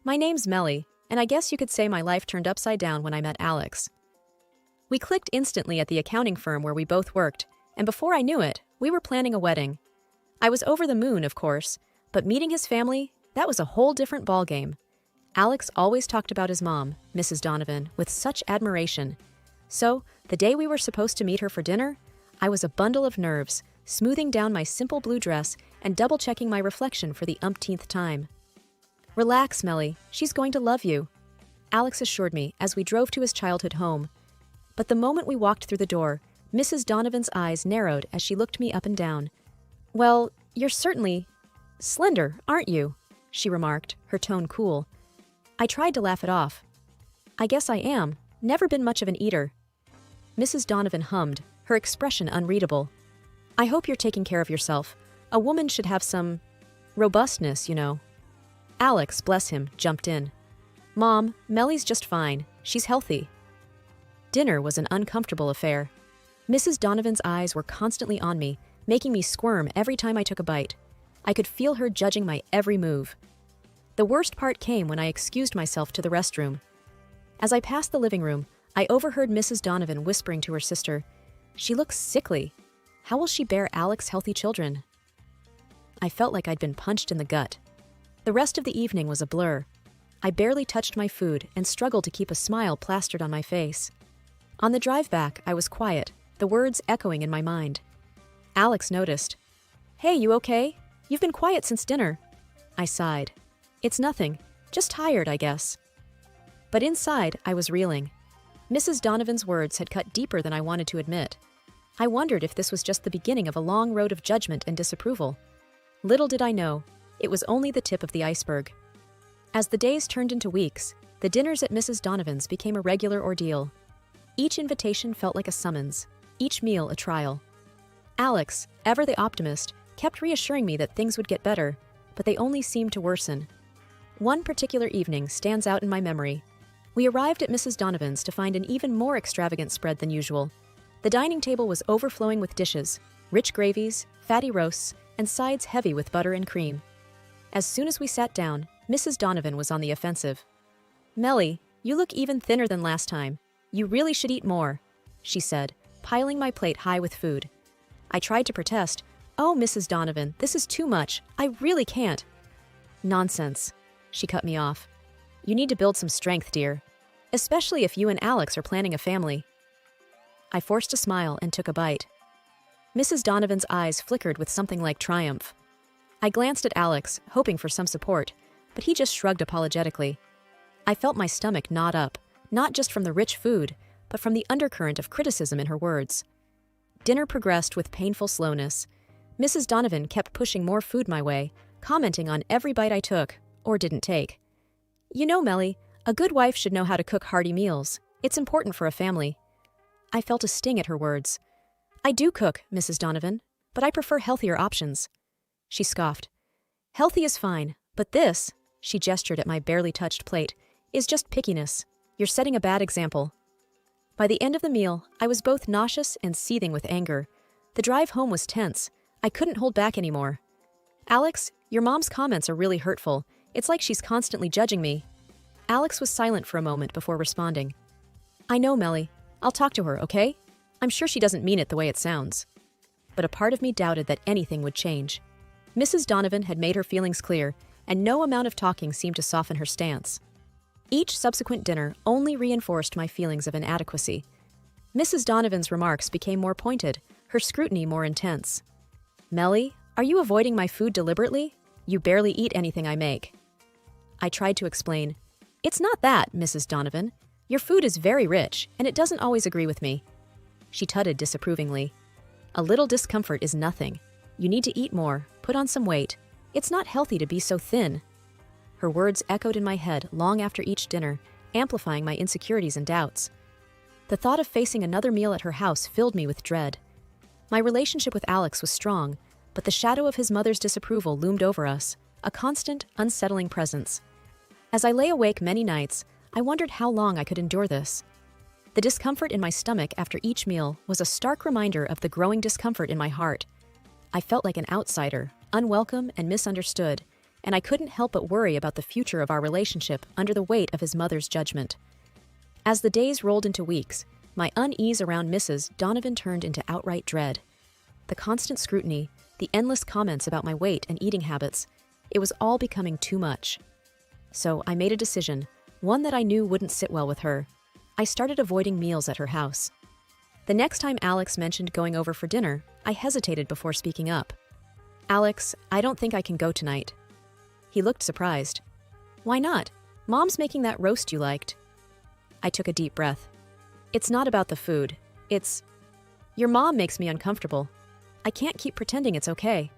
My name's Melly, and I guess you could say my life turned upside down when I met Alex. We clicked instantly at the accounting firm where we both worked, and before I knew it, we were planning a wedding. I was over the moon, of course, but meeting his family, that was a whole different ballgame. Alex always talked about his mom, Mrs. Donovan, with such admiration. So, the day we were supposed to meet her for dinner, I was a bundle of nerves, smoothing down my simple blue dress and double-checking my reflection for the umpteenth time. Relax, Melly, she's going to love you, Alex assured me as we drove to his childhood home. But the moment we walked through the door, Mrs. Donovan's eyes narrowed as she looked me up and down. Well, you're certainly slender, aren't you? She remarked, her tone cool. I tried to laugh it off. I guess I am. Never been much of an eater. Mrs. Donovan hummed, her expression unreadable. I hope you're taking care of yourself. A woman should have some robustness, you know. Alex, bless him, jumped in. Mom, Melly's just fine. She's healthy. Dinner was an uncomfortable affair. Mrs. Donovan's eyes were constantly on me, making me squirm every time I took a bite. I could feel her judging my every move. The worst part came when I excused myself to the restroom. As I passed the living room, I overheard Mrs. Donovan whispering to her sister, "She looks sickly. How will she bear Alex's healthy children?" I felt like I'd been punched in the gut. The rest of the evening was a blur. I barely touched my food and struggled to keep a smile plastered on my face. On the drive back, I was quiet, the words echoing in my mind. Alex noticed. Hey, you okay? You've been quiet since dinner. I sighed. It's nothing. Just tired, I guess. But inside, I was reeling. Mrs. Donovan's words had cut deeper than I wanted to admit. I wondered if this was just the beginning of a long road of judgment and disapproval. Little did I know, it was only the tip of the iceberg. As the days turned into weeks, the dinners at Mrs. Donovan's became a regular ordeal. Each invitation felt like a summons, each meal a trial. Alex, ever the optimist, kept reassuring me that things would get better, but they only seemed to worsen. One particular evening stands out in my memory. We arrived at Mrs. Donovan's to find an even more extravagant spread than usual. The dining table was overflowing with dishes, rich gravies, fatty roasts, and sides heavy with butter and cream. As soon as we sat down, Mrs. Donovan was on the offensive. Melly, you look even thinner than last time. You really should eat more, she said, piling my plate high with food. I tried to protest. Oh, Mrs. Donovan, this is too much. I really can't. Nonsense, she cut me off. You need to build some strength, dear, especially if you and Alex are planning a family. I forced a smile and took a bite. Mrs. Donovan's eyes flickered with something like triumph. I glanced at Alex, hoping for some support, but he just shrugged apologetically. I felt my stomach knot up, not just from the rich food, but from the undercurrent of criticism in her words. Dinner progressed with painful slowness. Mrs. Donovan kept pushing more food my way, commenting on every bite I took, or didn't take. You know, Melly, a good wife should know how to cook hearty meals. It's important for a family. I felt a sting at her words. I do cook, Mrs. Donovan, but I prefer healthier options. She scoffed. Healthy is fine, but this, she gestured at my barely touched plate, is just pickiness. You're setting a bad example. By the end of the meal, I was both nauseous and seething with anger. The drive home was tense. I couldn't hold back anymore. Alex, your mom's comments are really hurtful. It's like she's constantly judging me. Alex was silent for a moment before responding. I know, Melly. I'll talk to her, okay? I'm sure she doesn't mean it the way it sounds. But a part of me doubted that anything would change. Mrs. Donovan had made her feelings clear, and no amount of talking seemed to soften her stance. Each subsequent dinner only reinforced my feelings of inadequacy. Mrs. Donovan's remarks became more pointed, her scrutiny more intense. Melly, are you avoiding my food deliberately? You barely eat anything I make. I tried to explain. It's not that, Mrs. Donovan. Your food is very rich, and it doesn't always agree with me. She tutted disapprovingly. A little discomfort is nothing. You need to eat more, put on some weight. It's not healthy to be so thin. Her words echoed in my head long after each dinner, amplifying my insecurities and doubts. The thought of facing another meal at her house filled me with dread. My relationship with Alex was strong, but the shadow of his mother's disapproval loomed over us, a constant, unsettling presence. As I lay awake many nights, I wondered how long I could endure this. The discomfort in my stomach after each meal was a stark reminder of the growing discomfort in my heart. I felt like an outsider, unwelcome and misunderstood, and I couldn't help but worry about the future of our relationship under the weight of his mother's judgment. As the days rolled into weeks, my unease around Mrs. Donovan turned into outright dread. The constant scrutiny, the endless comments about my weight and eating habits, it was all becoming too much. So I made a decision, one that I knew wouldn't sit well with her. I started avoiding meals at her house. The next time Alex mentioned going over for dinner, I hesitated before speaking up. "Alex, I don't think I can go tonight." He looked surprised. "Why not? Mom's making that roast you liked." I took a deep breath. "It's not about the food. Your mom makes me uncomfortable. I can't keep pretending it's okay."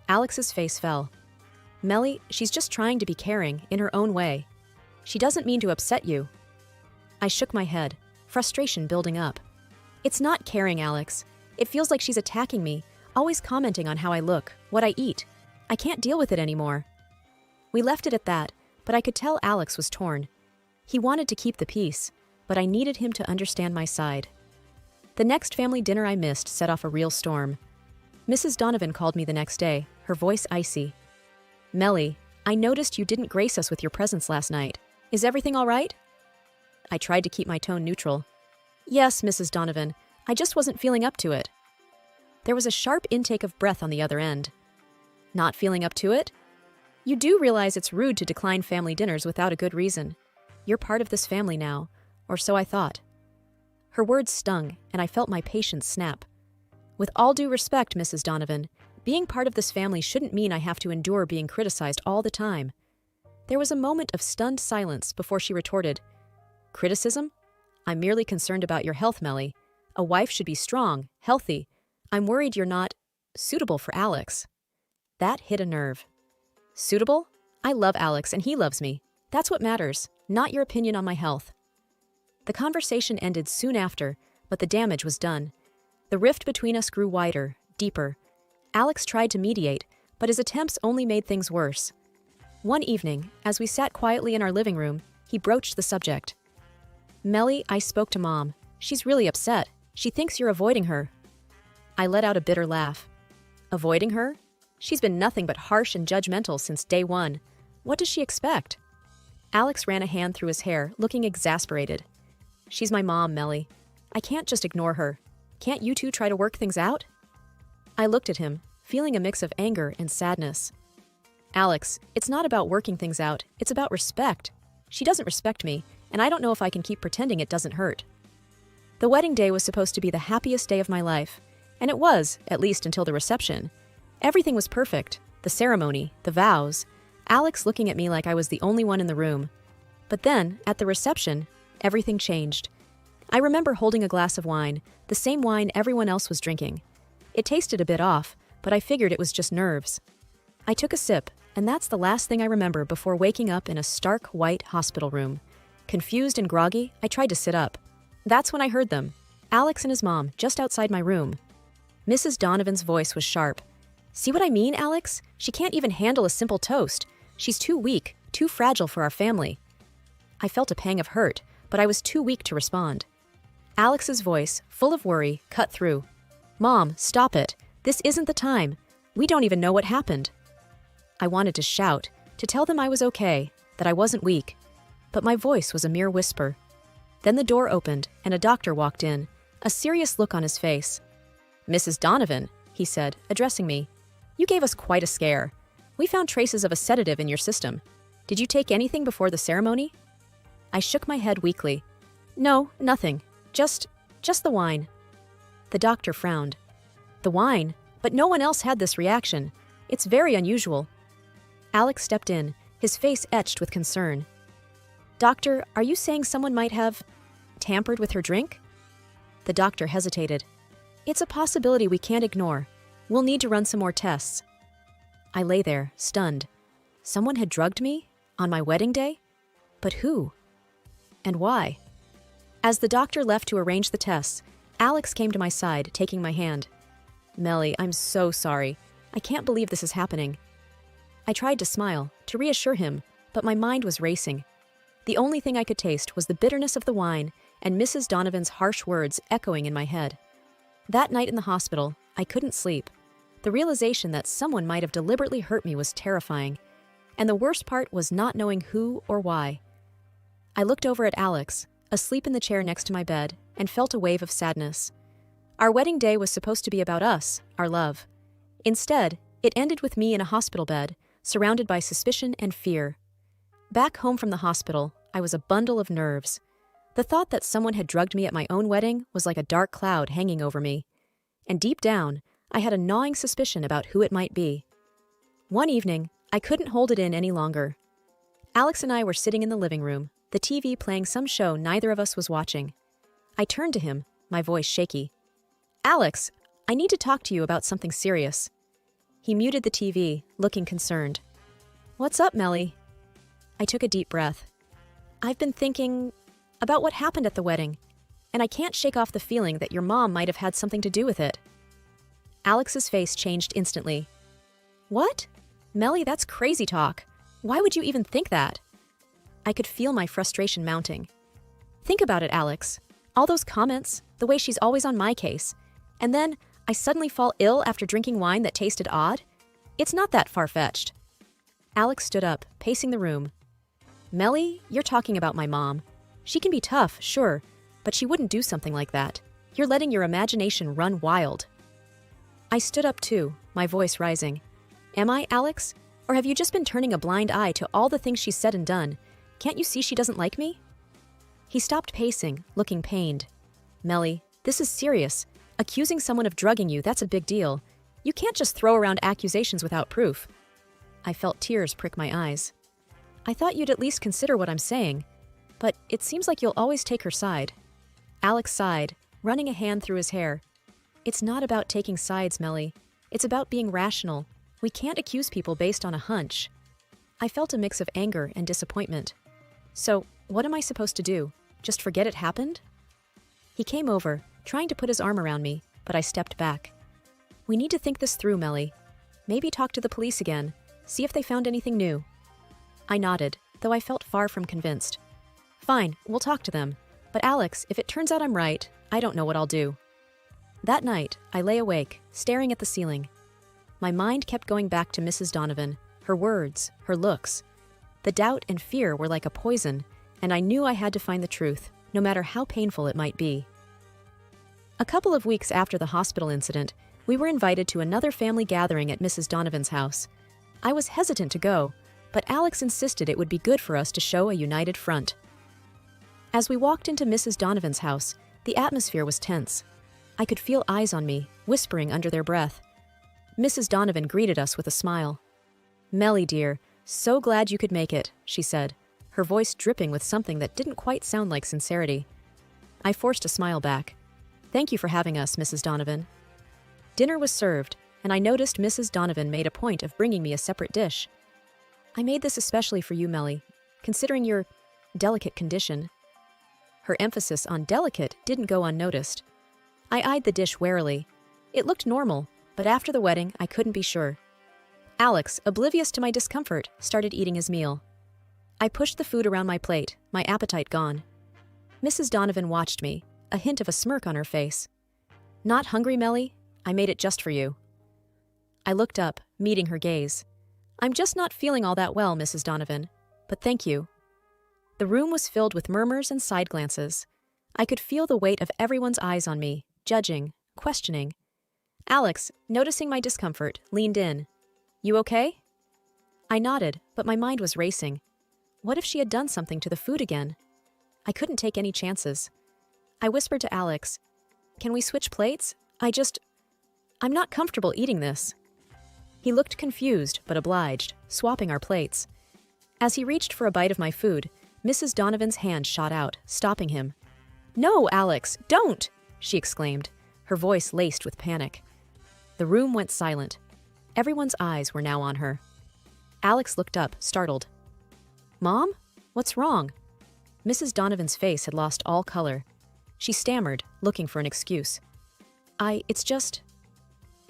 Alex's face fell. "Melly, she's just trying to be caring in her own way. She doesn't mean to upset you." I shook my head, frustration building up. "It's not caring, Alex. It feels like she's attacking me, always commenting on how I look, what I eat. I can't deal with it anymore." We left it at that, but I could tell Alex was torn. He wanted to keep the peace, but I needed him to understand my side. The next family dinner I missed set off a real storm. Mrs. Donovan called me the next day, her voice icy. "Melly, I noticed you didn't grace us with your presence last night. Is everything all right?" I tried to keep my tone neutral. "Yes, Mrs. Donovan, I just wasn't feeling up to it." There was a sharp intake of breath on the other end. "Not feeling up to it? You do realize it's rude to decline family dinners without a good reason. You're part of this family now, or so I thought." Her words stung, and I felt my patience snap. "With all due respect, Mrs. Donovan, being part of this family shouldn't mean I have to endure being criticized all the time." There was a moment of stunned silence before she retorted, "Criticism? I'm merely concerned about your health, Melly. A wife should be strong, healthy. I'm worried you're not suitable for Alex." That hit a nerve. "Suitable? I love Alex and he loves me. That's what matters, not your opinion on my health." The conversation ended soon after, but the damage was done. The rift between us grew wider, deeper. Alex tried to mediate, but his attempts only made things worse. One evening, as we sat quietly in our living room, he broached the subject. "Melly, I spoke to Mom. She's really upset. She thinks you're avoiding her." I let out a bitter laugh. "Avoiding her? She's been nothing but harsh and judgmental since day one. What does she expect?" Alex ran a hand through his hair, looking exasperated. "She's my mom, Melly. I can't just ignore her. Can't you two try to work things out?" I looked at him, feeling a mix of anger and sadness. "Alex, it's not about working things out. It's about respect. She doesn't respect me, and I don't know if I can keep pretending it doesn't hurt." The wedding day was supposed to be the happiest day of my life, and it was, at least until the reception. Everything was perfect. The ceremony, the vows, Alex looking at me like I was the only one in the room. But then, at the reception, everything changed. I remember holding a glass of wine, the same wine everyone else was drinking. It tasted a bit off, but I figured it was just nerves. I took a sip, and that's the last thing I remember before waking up in a stark white hospital room. Confused and groggy, I tried to sit up. That's when I heard them, Alex and his mom, just outside my room. Mrs. Donovan's voice was sharp. "See what I mean, Alex? She can't even handle a simple toast. She's too weak, too fragile for our family." I felt a pang of hurt, but I was too weak to respond. Alex's voice, full of worry, cut through. "Mom, stop it. This isn't the time. We don't even know what happened." I wanted to shout, to tell them I was okay, that I wasn't weak, but my voice was a mere whisper. Then the door opened, and a doctor walked in, a serious look on his face. "Mrs. Donovan," he said, addressing me, "you gave us quite a scare. We found traces of a sedative in your system. Did you take anything before the ceremony?" I shook my head weakly. "No, nothing. Just the wine." The doctor frowned. "The wine? But no one else had this reaction. It's very unusual." Alex stepped in, his face etched with concern. "Doctor, are you saying someone might have tampered with her drink?" The doctor hesitated. "It's a possibility we can't ignore. We'll need to run some more tests." I lay there, stunned. Someone had drugged me? On my wedding day? But who? And why? As the doctor left to arrange the tests, Alex came to my side, taking my hand. "Melly, I'm so sorry. I can't believe this is happening." I tried to smile, to reassure him, but my mind was racing. The only thing I could taste was the bitterness of the wine and Mrs. Donovan's harsh words echoing in my head. That night in the hospital, I couldn't sleep. The realization that someone might have deliberately hurt me was terrifying. And the worst part was not knowing who or why. I looked over at Alex, asleep in the chair next to my bed, and felt a wave of sadness. Our wedding day was supposed to be about us, our love. Instead, it ended with me in a hospital bed, surrounded by suspicion and fear. Back home from the hospital, I was a bundle of nerves. The thought that someone had drugged me at my own wedding was like a dark cloud hanging over me. And deep down, I had a gnawing suspicion about who it might be. One evening, I couldn't hold it in any longer. Alex and I were sitting in the living room, the TV playing some show neither of us was watching. I turned to him, my voice shaky. "Alex, I need to talk to you about something serious." He muted the TV, looking concerned. "What's up, Melly?" I took a deep breath. "I've been thinking about what happened at the wedding, and I can't shake off the feeling that your mom might have had something to do with it." Alex's face changed instantly. "What? Melly, that's crazy talk. Why would you even think that?" I could feel my frustration mounting. "Think about it, Alex. All those comments, the way she's always on my case, and then I suddenly fall ill after drinking wine that tasted odd? It's not that far-fetched." Alex stood up, pacing the room. "Melly, you're talking about my mom. She can be tough, sure, but she wouldn't do something like that. You're letting your imagination run wild." I stood up too, my voice rising. "Am I, Alex? Or have you just been turning a blind eye to all the things she's said and done? Can't you see she doesn't like me?" He stopped pacing, looking pained. "Melly, this is serious. Accusing someone of drugging you, that's a big deal. You can't just throw around accusations without proof." I felt tears prick my eyes. "I thought you'd at least consider what I'm saying. But it seems like you'll always take her side." Alex sighed, running a hand through his hair. "It's not about taking sides, Melly. It's about being rational. We can't accuse people based on a hunch." I felt a mix of anger and disappointment. "So, what am I supposed to do? Just forget it happened?" He came over, trying to put his arm around me, but I stepped back. "We need to think this through, Melly. Maybe talk to the police again, see if they found anything new." I nodded, though I felt far from convinced. "Fine, we'll talk to them. But Alex, if it turns out I'm right, I don't know what I'll do." That night, I lay awake, staring at the ceiling. My mind kept going back to Mrs. Donovan, her words, her looks. The doubt and fear were like a poison, and I knew I had to find the truth, no matter how painful it might be. A couple of weeks after the hospital incident, we were invited to another family gathering at Mrs. Donovan's house. I was hesitant to go, but Alex insisted it would be good for us to show a united front. As we walked into Mrs. Donovan's house, the atmosphere was tense. I could feel eyes on me, whispering under their breath. Mrs. Donovan greeted us with a smile. "Melly, dear, so glad you could make it," she said, her voice dripping with something that didn't quite sound like sincerity. I forced a smile back. "Thank you for having us, Mrs. Donovan." Dinner was served, and I noticed Mrs. Donovan made a point of bringing me a separate dish. "I made this especially for you, Melly, considering your delicate condition." Her emphasis on delicate didn't go unnoticed. I eyed the dish warily. It looked normal, but after the wedding, I couldn't be sure. Alex, oblivious to my discomfort, started eating his meal. I pushed the food around my plate, my appetite gone. Mrs. Donovan watched me, a hint of a smirk on her face. "Not hungry, Melly? I made it just for you." I looked up, meeting her gaze. "I'm just not feeling all that well, Mrs. Donovan, but thank you." The room was filled with murmurs and side glances. I could feel the weight of everyone's eyes on me, judging, questioning. Alex, noticing my discomfort, leaned in. "You okay?" I nodded, but my mind was racing. What if she had done something to the food again? I couldn't take any chances. I whispered to Alex, "Can we switch plates? I'm not comfortable eating this." He looked confused, but obliged, swapping our plates. As he reached for a bite of my food, Mrs. Donovan's hand shot out, stopping him. "No, Alex, don't!" she exclaimed, her voice laced with panic. The room went silent. Everyone's eyes were now on her. Alex looked up, startled. "Mom? What's wrong?" Mrs. Donovan's face had lost all color. She stammered, looking for an excuse. It's just...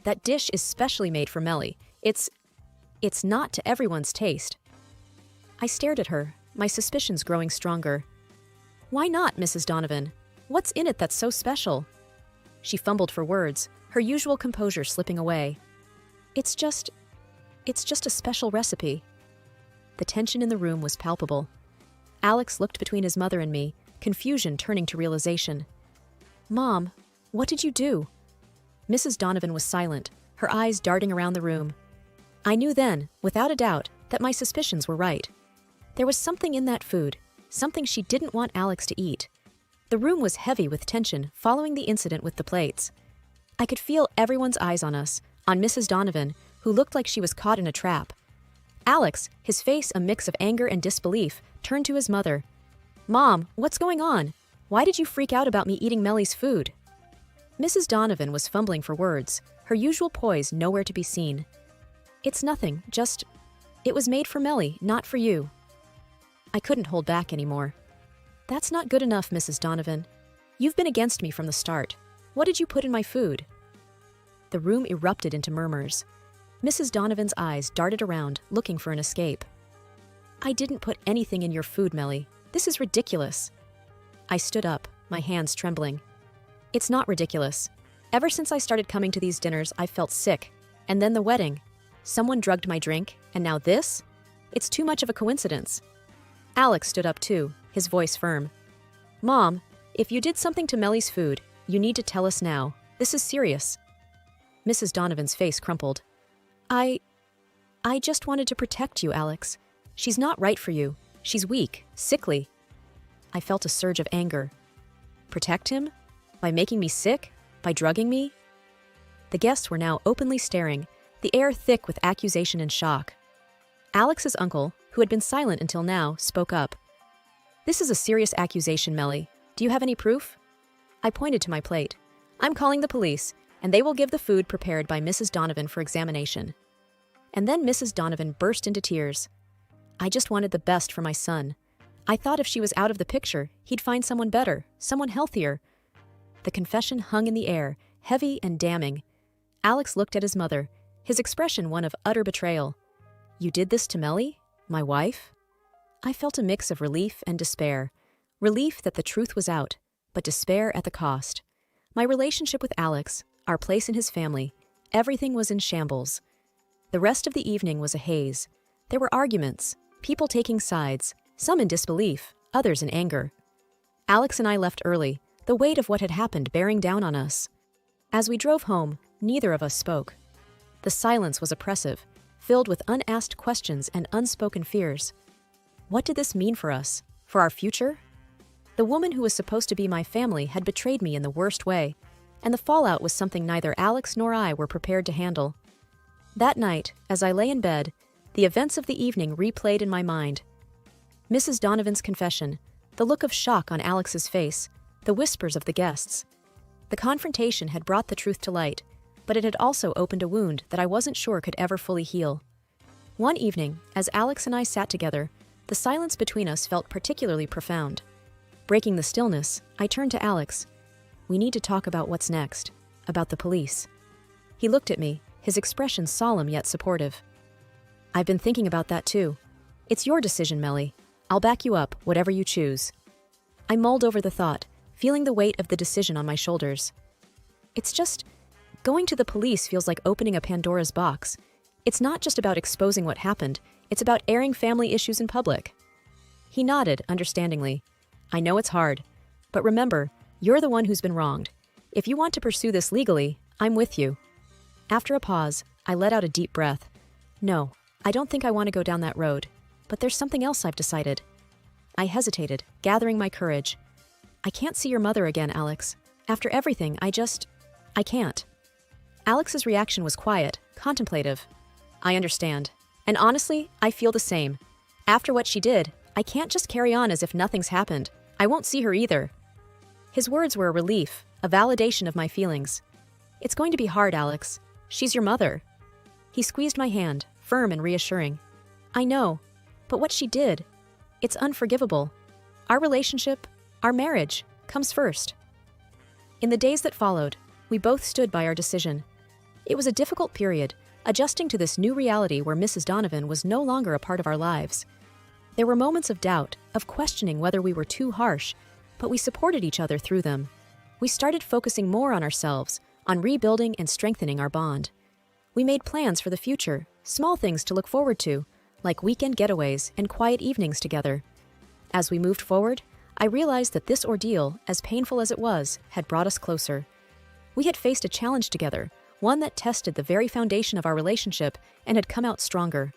That dish is specially made for Melly. It's not to everyone's taste." I stared at her, my suspicions growing stronger. "Why not, Mrs. Donovan? What's in it that's so special?" She fumbled for words, her usual composure slipping away. It's just a special recipe." The tension in the room was palpable. Alex looked between his mother and me, confusion turning to realization. "Mom, what did you do?" Mrs. Donovan was silent, her eyes darting around the room. I knew then, without a doubt, that my suspicions were right. There was something in that food, something she didn't want Alex to eat. The room was heavy with tension following the incident with the plates. I could feel everyone's eyes on us, on Mrs. Donovan, who looked like she was caught in a trap. Alex, his face a mix of anger and disbelief, turned to his mother. "Mom, what's going on? Why did you freak out about me eating Melly's food?" Mrs. Donovan was fumbling for words, her usual poise nowhere to be seen. "It's nothing, it was made for Melly, not for you." I couldn't hold back anymore. "That's not good enough, Mrs. Donovan. You've been against me from the start. What did you put in my food?" The room erupted into murmurs. Mrs. Donovan's eyes darted around, looking for an escape. "I didn't put anything in your food, Melly. This is ridiculous." I stood up, my hands trembling. "It's not ridiculous. Ever since I started coming to these dinners, I've felt sick. And then the wedding. Someone drugged my drink, and now this? It's too much of a coincidence." Alex stood up too, his voice firm. "Mom, if you did something to Melly's food, you need to tell us now. This is serious." Mrs. Donovan's face crumpled. I just wanted to protect you, Alex. She's not right for you. She's weak, sickly." I felt a surge of anger. Protect him? By making me sick? By drugging me? The guests were now openly staring, the air thick with accusation and shock. Alex's uncle, who had been silent until now, spoke up. "This is a serious accusation, Melly. Do you have any proof?" I pointed to my plate. "I'm calling the police, and they will give the food prepared by Mrs. Donovan for examination." And then Mrs. Donovan burst into tears. "I just wanted the best for my son. I thought if she was out of the picture, he'd find someone better, someone healthier." The confession hung in the air, heavy and damning. Alex looked at his mother, his expression one of utter betrayal. "You did this to Melly? My wife?" I felt a mix of relief and despair. Relief that the truth was out, but despair at the cost. My relationship with Alex, our place in his family, everything was in shambles. The rest of the evening was a haze. There were arguments, people taking sides, some in disbelief, others in anger. Alex and I left early, the weight of what had happened bearing down on us. As we drove home, neither of us spoke. The silence was oppressive, filled with unasked questions and unspoken fears. What did this mean for us? For our future? The woman who was supposed to be my family had betrayed me in the worst way, and the fallout was something neither Alex nor I were prepared to handle. That night, as I lay in bed, the events of the evening replayed in my mind. Mrs. Donovan's confession, the look of shock on Alex's face, the whispers of the guests. The confrontation had brought the truth to light, but it had also opened a wound that I wasn't sure could ever fully heal. One evening, as Alex and I sat together, the silence between us felt particularly profound. Breaking the stillness, I turned to Alex. "We need to talk about what's next, about the police." He looked at me, his expression solemn yet supportive. "I've been thinking about that too. It's your decision, Melly. I'll back you up, whatever you choose." I mulled over the thought, feeling the weight of the decision on my shoulders. It's just, going to the police feels like opening a Pandora's box. It's not just about exposing what happened, it's about airing family issues in public. He nodded, understandingly. "I know it's hard, but remember, you're the one who's been wronged. If you want to pursue this legally, I'm with you." After a pause, I let out a deep breath. "No, I don't think I want to go down that road, but there's something else I've decided." I hesitated, gathering my courage. "I can't see your mother again, Alex. After everything, I can't." Alex's reaction was quiet, contemplative. "I understand. And honestly, I feel the same. After what she did, I can't just carry on as if nothing's happened. I won't see her either." His words were a relief, a validation of my feelings. "It's going to be hard, Alex. She's your mother." He squeezed my hand, firm and reassuring. "I know, but what she did, it's unforgivable. Our relationship, our marriage, comes first." In the days that followed, we both stood by our decision. It was a difficult period, adjusting to this new reality where Mrs. Donovan was no longer a part of our lives. There were moments of doubt, of questioning whether we were too harsh, but we supported each other through them. We started focusing more on ourselves, on rebuilding and strengthening our bond. We made plans for the future, small things to look forward to, like weekend getaways and quiet evenings together. As we moved forward, I realized that this ordeal, as painful as it was, had brought us closer. We had faced a challenge together, one that tested the very foundation of our relationship and had come out stronger.